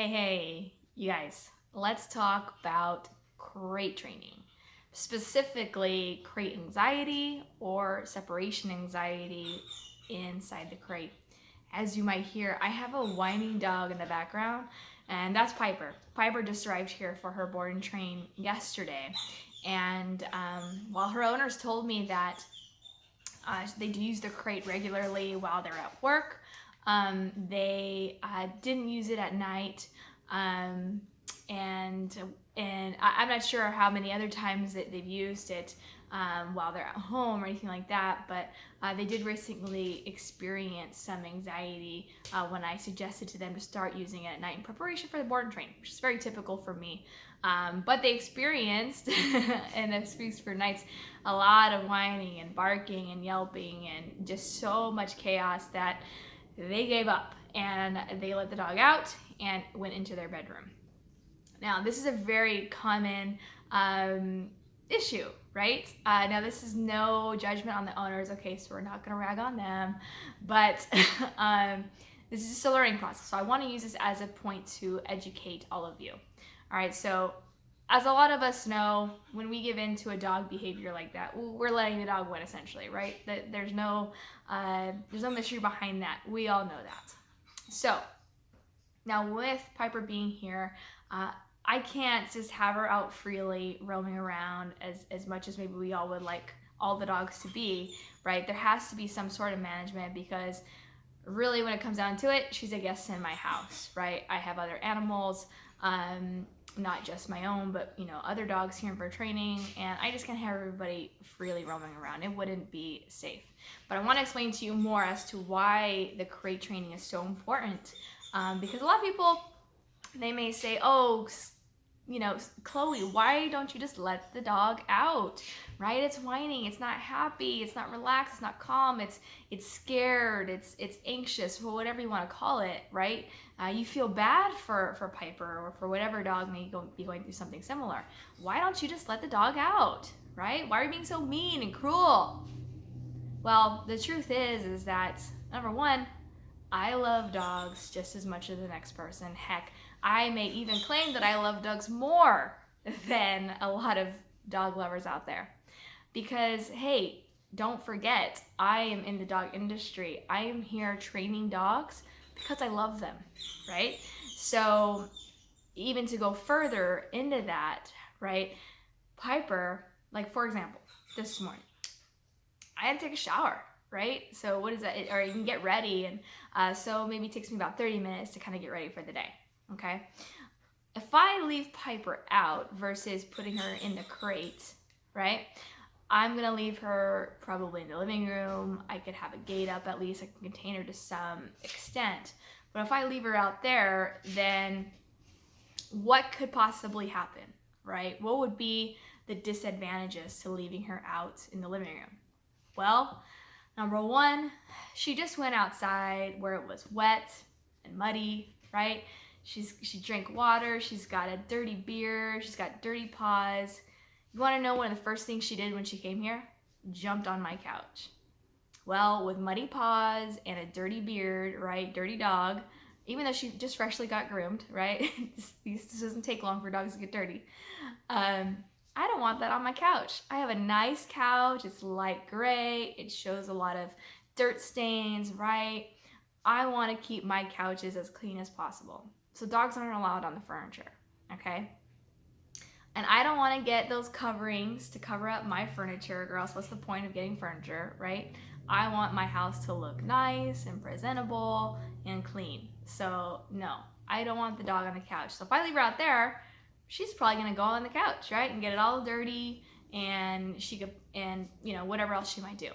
Hey, you guys, let's talk about crate training. Specifically, crate anxiety or separation anxiety inside the crate. As you might hear, I have a whining dog in the background, and that's Piper. Piper just arrived here for her board and train yesterday. And while her owners told me that they do use the crate regularly while they're at work. They didn't use it at night, um, and I'm not sure how many other times that they've used it while they're at home or anything like that. But they did recently experience some anxiety when I suggested to them to start using it at night in preparation for the board and train, which is very typical for me. But they experienced, and that speaks for nights, a lot of whining and barking and yelping and just so much chaos that they gave up and they let the dog out and went into their bedroom. Now, this is a very common issue, right? Now, this is no judgment on the owners, okay, so we're not going to rag on them, but this is just a learning process. So I want to use this as a point to educate all of you. All right, so as a lot of us know, when we give in to a dog behavior like that, we're letting the dog win essentially, right? There's no mystery behind that. We all know that. So now with Piper being here, I can't just have her out freely roaming around as much as maybe we all would like all the dogs to be, right? There has to be some sort of management because really when it comes down to it, she's a guest in my house, right? I have other animals, not just my own, but other dogs here for training, and I just can't have everybody freely roaming around. It wouldn't be safe. But I want to explain to you more as to why the crate training is so important, because a lot of people, they may say, oh, Chloe, why don't you just let the dog out, right? It's whining, it's not happy, it's not relaxed, it's not calm, it's scared, it's anxious, or whatever you want to call it, right? You feel bad for Piper or for whatever dog may be going through something similar. Why don't you just let the dog out, right? Why are you being so mean and cruel? Well, the truth is that, number one, I love dogs just as much as the next person. Heck, I may even claim that I love dogs more than a lot of dog lovers out there. Because, hey, don't forget, I am in the dog industry. I am here training dogs because I love them, right? So, even to go further into that, right? Piper, like for example, this morning, I had to take a shower, right? So what is that? Or you can get ready, and so maybe it takes me about 30 minutes to kind of get ready for the day, okay? If I leave Piper out versus putting her in the crate, right? I'm gonna leave her probably in the living room. I could have a gate up at least, I can contain her to some extent. But if I leave her out there, then what could possibly happen, right? What would be the disadvantages to leaving her out in the living room? Well, number one, she just went outside where it was wet and muddy, right? She drank water, she's got a dirty beard, she's got dirty paws. You want to know one of the first things she did when she came here? Jumped on my couch. Well, with muddy paws and a dirty beard, right? Dirty dog, even though she just freshly got groomed, right? This doesn't take long for dogs to get dirty. I don't want that on my couch. I have a nice couch. It's light gray. It shows a lot of dirt stains, right? I want to keep my couches as clean as possible. So dogs aren't allowed on the furniture, okay? And I don't want to get those coverings to cover up my furniture, or else what's the point of getting furniture, right? I want my house to look nice and presentable and clean. So no, I don't want the dog on the couch. So if I leave her out there, she's probably gonna go on the couch, right, and get it all dirty, and she could, and whatever else she might do.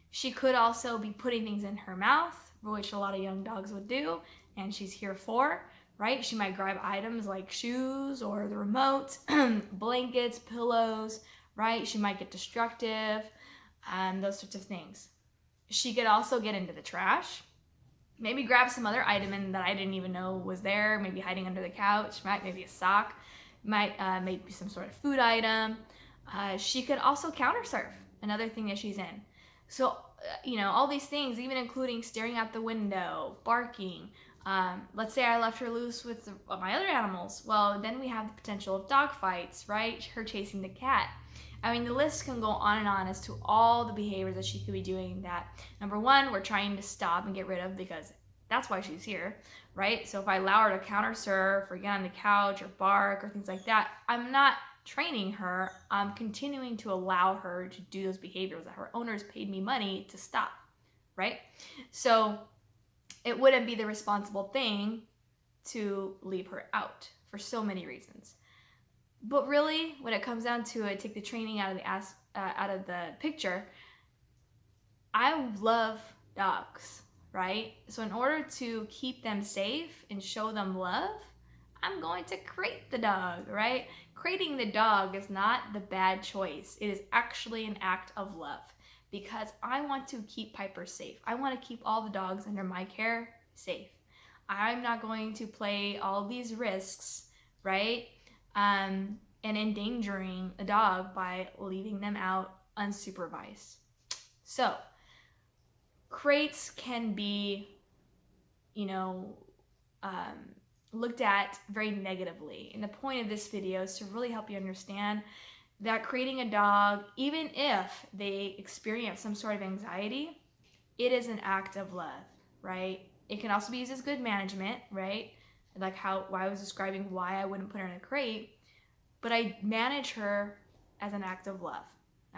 She could also be putting things in her mouth, which a lot of young dogs would do, and she's here for, right? She might grab items like shoes or the remote, blankets, pillows, right? She might get destructive, those sorts of things. She could also get into the trash, maybe grab some other item that I didn't even know was there, maybe hiding under the couch, right? Maybe a sock, maybe some sort of food item. She could also counter surf, another thing that she's in. So, all these things, even including staring out the window, barking, Let's say I left her loose with my other animals. Well, then we have the potential of dog fights, right? Her chasing the cat. I mean, the list can go on and on as to all the behaviors that she could be doing that, number one, we're trying to stop and get rid of because that's why she's here, right? So if I allow her to counter surf or get on the couch or bark or things like that, I'm not training her. I'm continuing to allow her to do those behaviors that her owners paid me money to stop, right? So it wouldn't be the responsible thing to leave her out for so many reasons. But really, when it comes down to it, take the training out of the picture. I love dogs, right? So in order to keep them safe and show them love, I'm going to crate the dog, right? Crating the dog is not the bad choice. It is actually an act of love because I want to keep Piper safe. I want to keep all the dogs under my care safe. I'm not going to play all these risks, right? And endangering a dog by leaving them out unsupervised. So, crates can be, looked at very negatively. And the point of this video is to really help you understand that crating a dog, even if they experience some sort of anxiety, it is an act of love, right? It can also be used as good management, right? Like why I was describing why I wouldn't put her in a crate, but I manage her as an act of love,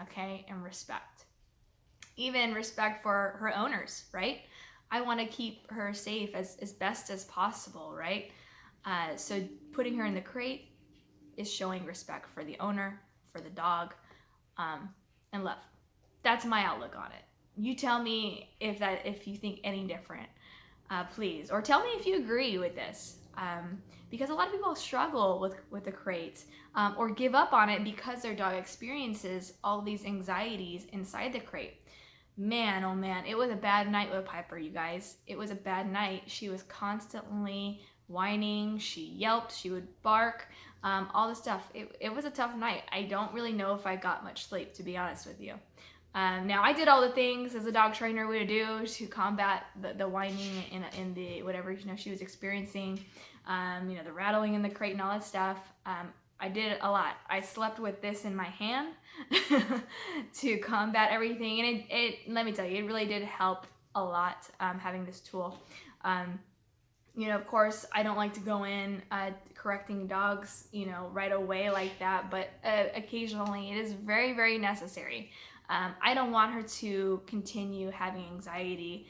okay, and respect. Even respect for her owners, right? I want to keep her safe as best as possible, right? So putting her in the crate is showing respect for the owner, for the dog, and love. That's my outlook on it. You tell me if you think any different, please, or tell me if you agree with this. Because a lot of people struggle with the crates or give up on it because their dog experiences all these anxieties inside the crate. Man, oh man, it was a bad night with Piper, you guys. It was a bad night. She was constantly whining, she yelped, she would bark, all this stuff. It was a tough night. I don't really know if I got much sleep, to be honest with you. Now, I did all the things as a dog trainer would do to combat the whining and the whatever she was experiencing, the rattling in the crate and all that stuff. I did a lot. I slept with this in my hand to combat everything, and it let me tell you, it really did help a lot having this tool. Of course, I don't like to go in correcting dogs, right away like that, but occasionally it is very, very necessary. I don't want her to continue having anxiety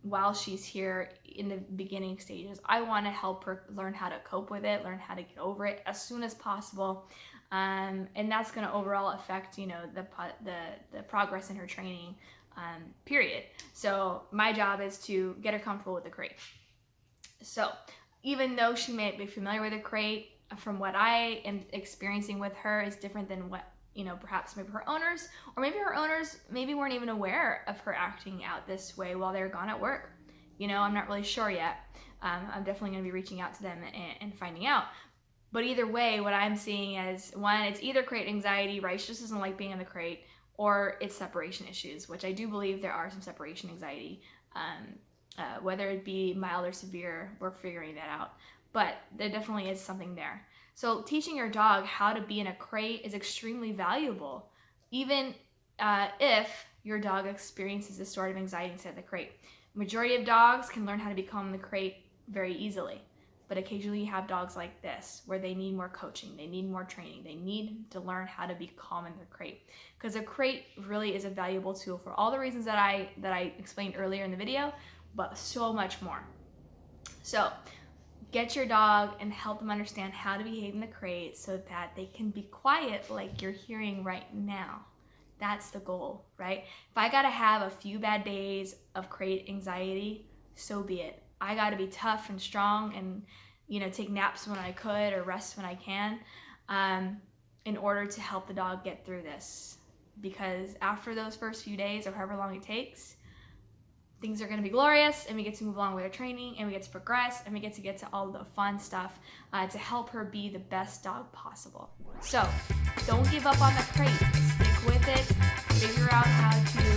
while she's here in the beginning stages. I want to help her learn how to cope with it, learn how to get over it as soon as possible. And that's going to overall affect, the progress in her training, period. So my job is to get her comfortable with the crate. So even though she may be familiar with the crate, from what I am experiencing with her is different than what perhaps maybe her owners, or maybe her owners maybe weren't even aware of her acting out this way while they're gone at work. I'm not really sure yet. I'm definitely going to be reaching out to them and finding out. But either way, what I'm seeing is, one, it's either crate anxiety, right? She just doesn't like being in the crate, or it's separation issues, which I do believe there are some separation anxiety. Whether it be mild or severe, we're figuring that out. But there definitely is something there. So teaching your dog how to be in a crate is extremely valuable, even if your dog experiences this sort of anxiety inside the crate. Majority of dogs can learn how to be calm in the crate very easily, but occasionally you have dogs like this where they need more coaching, they need more training, they need to learn how to be calm in the crate, because a crate really is a valuable tool for all the reasons that I explained earlier in the video, but so much more. So get your dog and help them understand how to behave in the crate so that they can be quiet like you're hearing right now. That's the goal, right? If I gotta have a few bad days of crate anxiety, so be it. I gotta be tough and strong and, take naps when I could or rest when I can, in order to help the dog get through this. Because after those first few days or however long it takes, things are going to be glorious, and we get to move along with our training, and we get to progress, and we get to all the fun stuff to help her be the best dog possible. So don't give up on the crate. Stick with it. Figure out how to